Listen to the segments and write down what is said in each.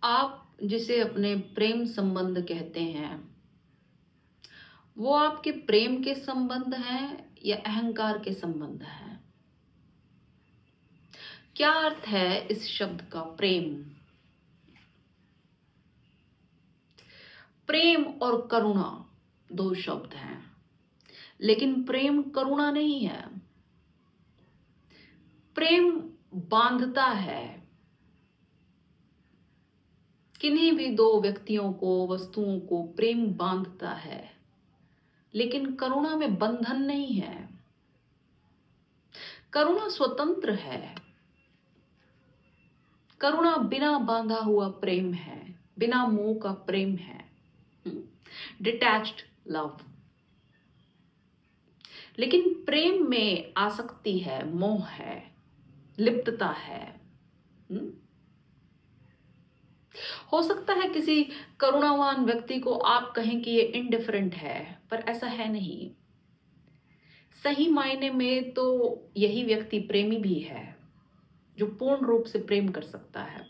आप जिसे अपने प्रेम संबंध कहते हैं, वो आपके प्रेम के संबंध हैं या अहंकार के संबंध हैं? क्या अर्थ है इस शब्द का प्रेम? प्रेम और करुणा दो शब्द हैं, लेकिन प्रेम करुणा नहीं है। प्रेम बांधता है। किन्हीं भी दो व्यक्तियों को, वस्तुओं को प्रेम बांधता है, लेकिन करुणा में बंधन नहीं है। करुणा स्वतंत्र है। करुणा बिना बांधा हुआ प्रेम है, बिना मोह का प्रेम है, डिटैच्ड लव। लेकिन प्रेम में आसक्ति है, मोह है, लिप्तता है। हो सकता है किसी करुणावान व्यक्ति को आप कहें कि ये इनडिफरेंट है, पर ऐसा है नहीं। सही मायने में तो यही व्यक्ति प्रेमी भी है, जो पूर्ण रूप से प्रेम कर सकता है।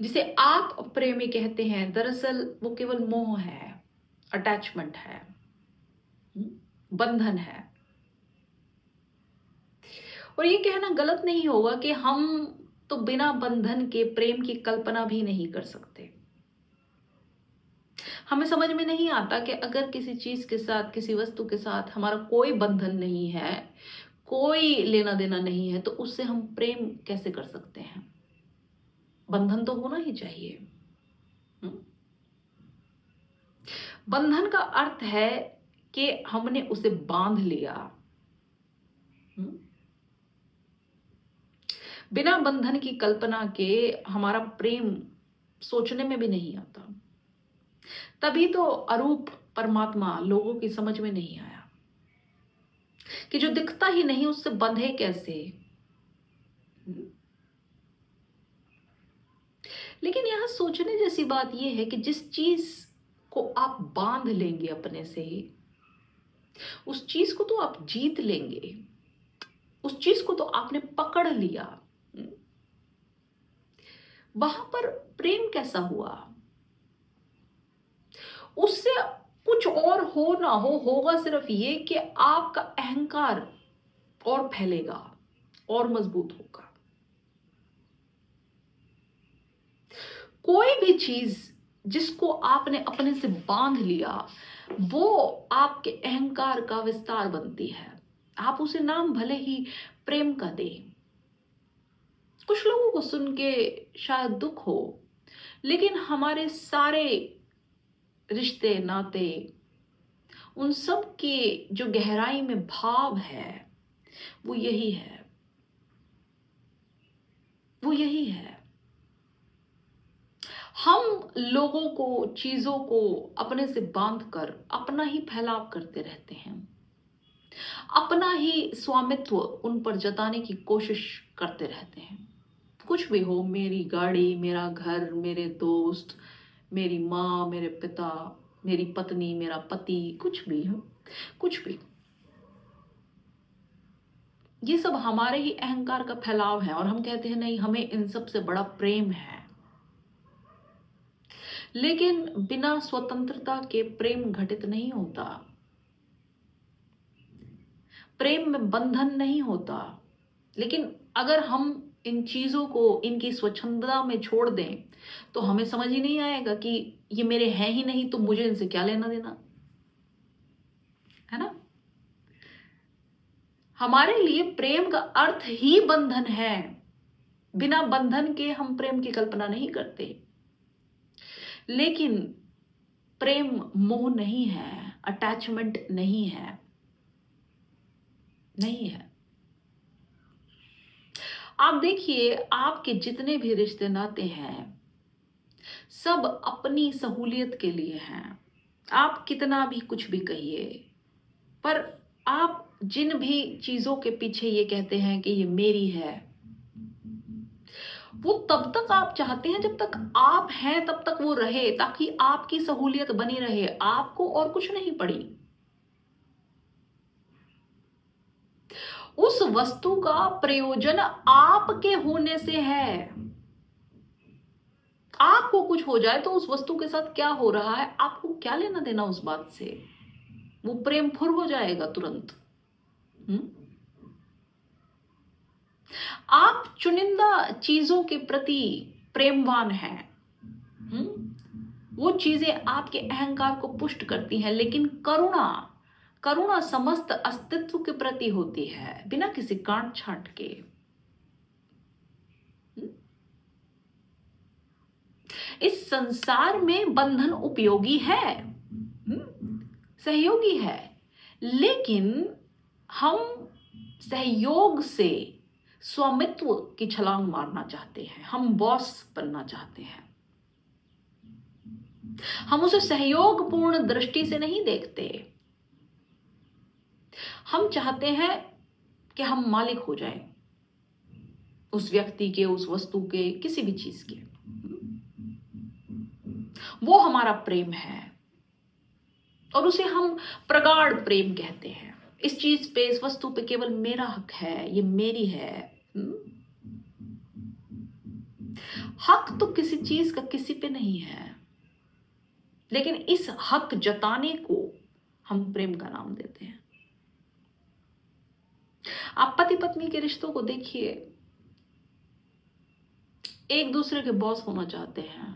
जिसे आप प्रेमी कहते हैं, दरअसल वो केवल मोह है, अटैचमेंट है, बंधन है। और ये कहना गलत नहीं होगा कि हम तो बिना बंधन के प्रेम की कल्पना भी नहीं कर सकते। हमें समझ में नहीं आता कि अगर किसी चीज के साथ, किसी वस्तु के साथ हमारा कोई बंधन नहीं है, कोई लेना देना नहीं है, तो उससे हम प्रेम कैसे कर सकते हैं? बंधन तो होना ही चाहिए। बंधन का अर्थ है कि हमने उसे बांध लिया। बिना बंधन की कल्पना के हमारा प्रेम सोचने में भी नहीं आता। तभी तो अरूप परमात्मा लोगों की समझ में नहीं आया कि जो दिखता ही नहीं उससे बंधे कैसे। लेकिन यहां सोचने जैसी बात यह है कि जिस चीज को आप बांध लेंगे अपने से ही, उस चीज को तो आप जीत लेंगे। उस चीज को तो आपने पकड़ लिया। वहां पर प्रेम कैसा हुआ? उससे कुछ और हो ना हो, होगा सिर्फ ये कि आपका अहंकार और फैलेगा और मजबूत होगा। कोई भी चीज जिसको आपने अपने से बांध लिया, वो आपके अहंकार का विस्तार बनती है। आप उसे नाम भले ही प्रेम का दें। कुछ लोगों को सुन के शायद दुख हो, लेकिन हमारे सारे रिश्ते, नाते, उन सब के जो गहराई में भाव है, वो यही है। वो यही है। हम लोगों को, चीजों को अपने से बांधकर अपना ही फैलाव करते रहते हैं। अपना ही स्वामित्व उन पर जताने की कोशिश करते रहते हैं। कुछ भी हो, मेरी गाड़ी, मेरा घर, मेरे दोस्त, मेरी माँ, मेरे पिता, मेरी पत्नी, मेरा पति, कुछ भी हो, कुछ भी, ये सब हमारे ही अहंकार का फैलाव है। और हम कहते हैं नहीं, हमें इन सब से बड़ा प्रेम है। लेकिन बिना स्वतंत्रता के प्रेम घटित नहीं होता। प्रेम में बंधन नहीं होता। लेकिन अगर हम इन चीजों को इनकी स्वच्छंदता में छोड़ दें, तो हमें समझ ही नहीं आएगा कि ये मेरे हैं ही नहीं, तो मुझे इनसे क्या लेना देना, है ना? हमारे लिए प्रेम का अर्थ ही बंधन है। बिना बंधन के हम प्रेम की कल्पना नहीं करते। लेकिन प्रेम मोह नहीं है, अटैचमेंट नहीं है, नहीं है। आप देखिए, आपके जितने भी रिश्ते नाते हैं, सब अपनी सहूलियत के लिए हैं। आप कितना भी कुछ भी कहिए, पर आप जिन भी चीजों के पीछे ये कहते हैं कि ये मेरी है, वो तब तक आप चाहते हैं जब तक आप हैं, तब तक वो रहे, ताकि आपकी सहूलियत बनी रहे, आपको और कुछ नहीं पड़ी। उस वस्तु का प्रयोजन आपके होने से है। आपको कुछ हो जाए तो उस वस्तु के साथ क्या हो रहा है आपको क्या लेना देना उस बात से। वो प्रेम फुर हो जाएगा तुरंत। आप चुनिंदा चीजों के प्रति प्रेमवान हैं। वो चीजें आपके अहंकार को पुष्ट करती हैं, लेकिन करुणा करुणा समस्त अस्तित्व के प्रति होती है, बिना किसी कांट छांट के। इस संसार में बंधन उपयोगी है, सहयोगी है, लेकिन हम सहयोग से स्वामित्व की छलांग मारना चाहते हैं, हम बॉस बनना चाहते हैं। हम उसे सहयोगपूर्ण दृष्टि से नहीं देखते। हम चाहते हैं कि हम मालिक हो जाएं उस व्यक्ति के, उस वस्तु के, किसी भी चीज के। वो हमारा प्रेम है और उसे हम प्रगाढ़ प्रेम कहते हैं। इस चीज पे, इस वस्तु पे केवल मेरा हक है, ये मेरी है। हक तो किसी चीज का किसी पे नहीं है, लेकिन इस हक जताने को हम प्रेम का नाम देते हैं। आप पति पत्नी के रिश्तों को देखिए, एक दूसरे के बॉस होना चाहते हैं।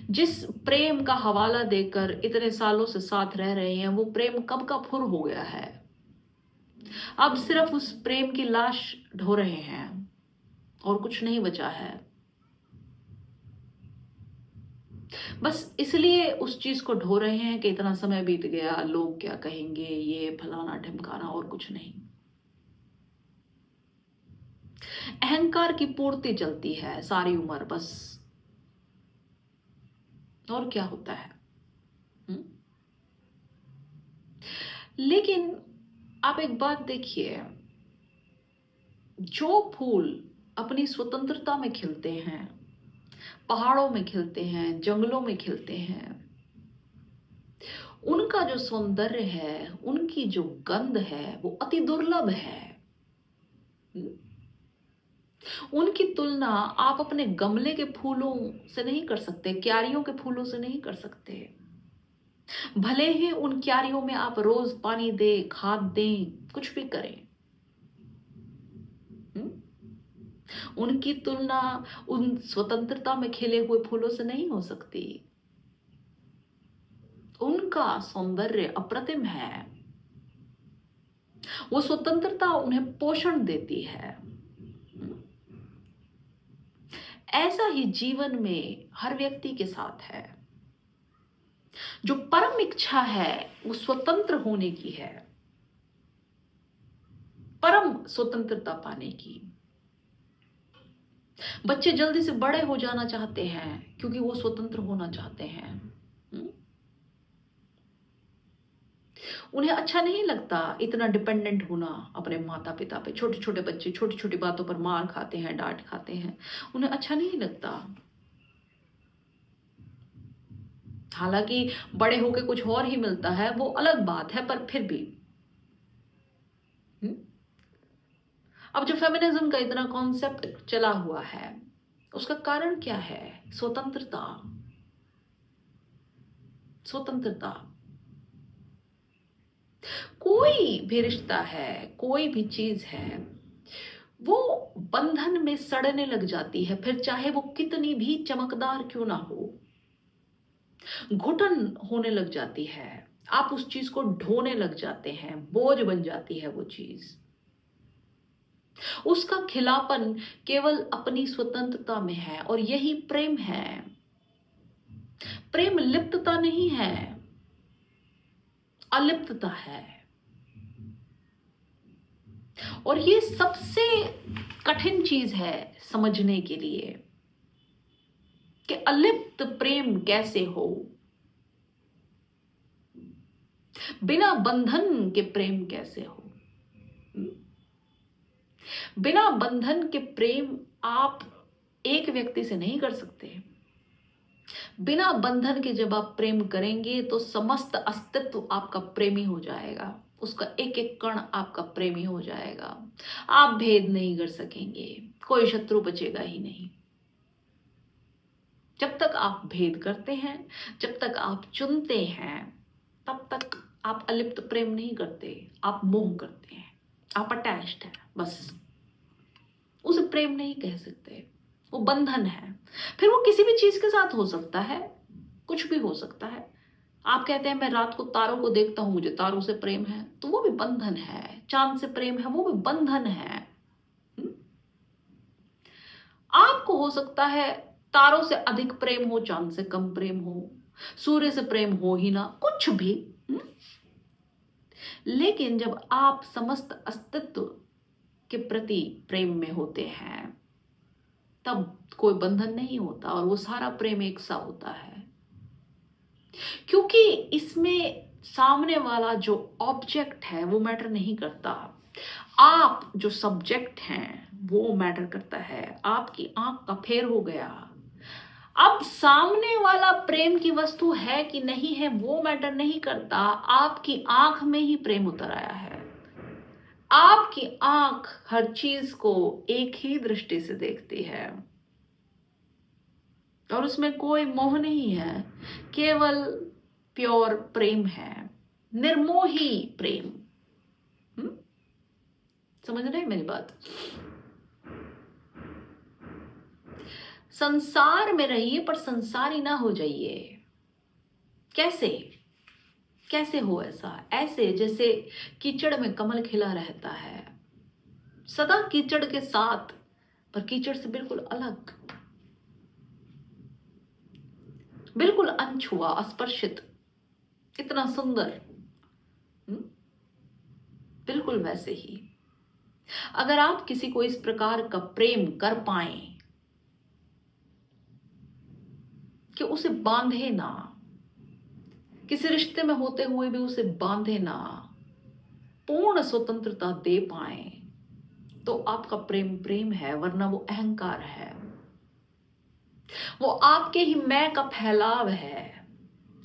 जिस प्रेम का हवाला देकर इतने सालों से साथ रह रहे हैं, वो प्रेम कब का फुर हो गया है। अब सिर्फ उस प्रेम की लाश ढो रहे हैं और कुछ नहीं बचा है। बस इसलिए उस चीज को ढो रहे हैं कि इतना समय बीत गया, लोग क्या कहेंगे, ये फलाना ढिमकाना, और कुछ नहीं। अहंकार की पूर्ति चलती है सारी उम्र बस, और क्या होता है। लेकिन आप एक बात देखिए, जो फूल अपनी स्वतंत्रता में खिलते हैं, पहाड़ों में खिलते हैं, जंगलों में खिलते हैं, उनका जो सौंदर्य है, उनकी जो गंध है, वो अति दुर्लभ है। उनकी तुलना आप अपने गमले के फूलों से नहीं कर सकते, क्यारियों के फूलों से नहीं कर सकते। भले ही उन क्यारियों में आप रोज पानी दें, खाद दें, कुछ भी करें, उनकी तुलना उन स्वतंत्रता में खिले हुए फूलों से नहीं हो सकती। उनका सौंदर्य अप्रतिम है। वो स्वतंत्रता उन्हें पोषण देती है। ऐसा ही जीवन में हर व्यक्ति के साथ है। जो परम इच्छा है वो स्वतंत्र होने की है, परम स्वतंत्रता पाने की। बच्चे जल्दी से बड़े हो जाना चाहते हैं क्योंकि वो स्वतंत्र होना चाहते हैं। उन्हें अच्छा नहीं लगता इतना डिपेंडेंट होना अपने माता पिता पे। छोटे छोटे बच्चे छोटी छोटी बातों पर मार खाते हैं, डांट खाते हैं, उन्हें अच्छा नहीं लगता। हालांकि बड़े होके कुछ और ही मिलता है, वो अलग बात है, पर फिर भी। अब जो फेमिनिज्म का इतना कॉन्सेप्ट चला हुआ है, उसका कारण क्या है? स्वतंत्रता। स्वतंत्रता। कोई भी रिश्ता है, कोई भी चीज है, वो बंधन में सड़ने लग जाती है, फिर चाहे वो कितनी भी चमकदार क्यों ना हो। घुटन होने लग जाती है, आप उस चीज को ढोने लग जाते हैं, बोझ बन जाती है वो चीज। उसका खिलापन केवल अपनी स्वतंत्रता में है, और यही प्रेम है। प्रेम लिप्तता नहीं है, अलिप्तता है। और ये सबसे कठिन चीज है समझने के लिए कि अलिप्त प्रेम कैसे हो। बिना बंधन के प्रेम कैसे हो। बिना बंधन के प्रेम आप एक व्यक्ति से नहीं कर सकते। बिना बंधन के जब आप प्रेम करेंगे तो समस्त अस्तित्व आपका प्रेमी हो जाएगा, उसका एक एक कण आपका प्रेमी हो जाएगा। आप भेद नहीं कर सकेंगे, कोई शत्रु बचेगा ही नहीं। जब तक आप भेद करते हैं, जब तक आप चुनते हैं, तब तक आप अलिप्त प्रेम नहीं करते, आप मोह करते हैं, आप अटैच्ड हैं बस। उसे प्रेम नहीं कह सकते, वो बंधन है। फिर वो किसी भी चीज के साथ हो सकता है, कुछ भी हो सकता है। आप कहते हैं मैं रात को तारों को देखता हूं, मुझे तारों से प्रेम है, तो वो भी बंधन है। चांद से प्रेम है, वो भी बंधन है। आपको हो सकता है तारों से अधिक प्रेम हो, चांद से कम प्रेम हो, सूर्य से प्रेम हो ही ना, कुछ भी। लेकिन जब आप समस्त अस्तित्व के प्रति प्रेम में होते हैं, तब कोई बंधन नहीं होता और वो सारा प्रेम एक सा होता है। क्योंकि इसमें सामने वाला जो ऑब्जेक्ट है वो मैटर नहीं करता, आप जो सब्जेक्ट हैं वो मैटर करता है। आपकी आंख का फेर हो गया। अब सामने वाला प्रेम की वस्तु है कि नहीं है वो मैटर नहीं करता, आपकी आंख में ही प्रेम उतर आया है। आपकी आंख हर चीज को एक ही दृष्टि से देखती है और उसमें कोई मोह नहीं है, केवल प्योर प्रेम है, निर्मोही प्रेम। समझ रहे हैं मेरी बात? संसार में रहिए पर संसारी ना हो जाइए। कैसे? कैसे हो ऐसा? ऐसे जैसे कीचड़ में कमल खिला रहता है, सदा कीचड़ के साथ, पर कीचड़ से बिल्कुल अलग, बिल्कुल अनछुआ, अस्पर्शित, इतना सुंदर। बिल्कुल वैसे ही अगर आप किसी को इस प्रकार का प्रेम कर पाए कि उसे बांधे ना, किसी रिश्ते में होते हुए भी उसे बांधे ना, पूर्ण स्वतंत्रता दे पाए, तो आपका प्रेम प्रेम है, वरना वो अहंकार है। वो आपके ही मैं का फैलाव है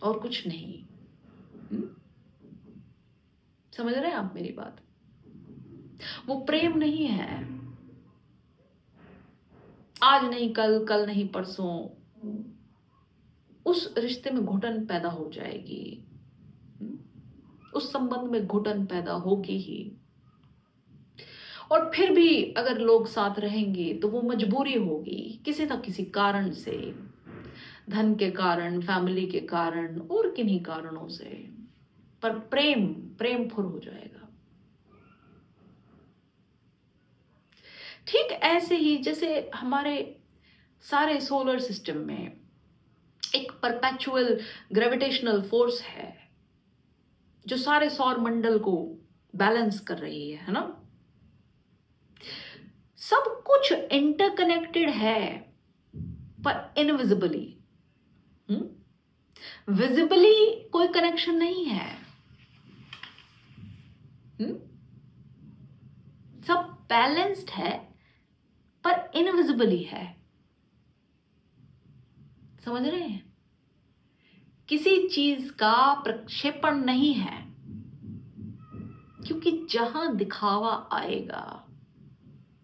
और कुछ नहीं। समझ रहे हैं आप मेरी बात? वो प्रेम नहीं है। आज नहीं कल, कल नहीं परसों उस रिश्ते में घुटन पैदा हो जाएगी, उस संबंध में घुटन पैदा होगी ही। और फिर भी अगर लोग साथ रहेंगे तो वो मजबूरी होगी, किसी न किसी कारण से, धन के कारण, फैमिली के कारण और किन्हीं कारणों से, पर प्रेम प्रेम फुर हो जाएगा। ठीक ऐसे ही जैसे हमारे सारे सोलर सिस्टम में एक परपेचुअल ग्रेविटेशनल फोर्स है जो सारे सौर मंडल को बैलेंस कर रही है ना? सब कुछ इंटरकनेक्टेड है पर इनविजिबली। विजिबली कोई कनेक्शन नहीं है। सब बैलेंस्ड है पर इनविजिबली है। समझ रहे हैं? किसी चीज का प्रक्षेपण नहीं है, क्योंकि जहां दिखावा आएगा,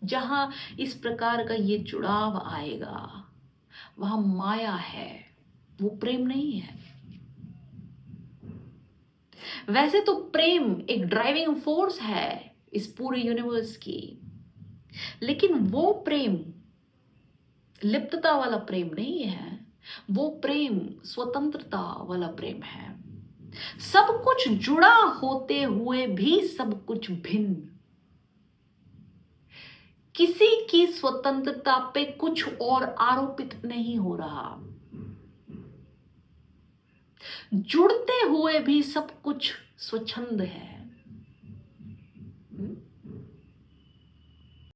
जहां इस प्रकार का ये जुड़ाव आएगा, वहां माया है, वो प्रेम नहीं है। वैसे तो प्रेम एक ड्राइविंग फोर्स है इस पूरे यूनिवर्स की, लेकिन वो प्रेम लिप्तता वाला प्रेम नहीं है, वो प्रेम स्वतंत्रता वाला प्रेम है। सब कुछ जुड़ा होते हुए भी सब कुछ भिन्न, किसी की स्वतंत्रता पे कुछ और आरोपित नहीं हो रहा, जुड़ते हुए भी सब कुछ स्वच्छंद है।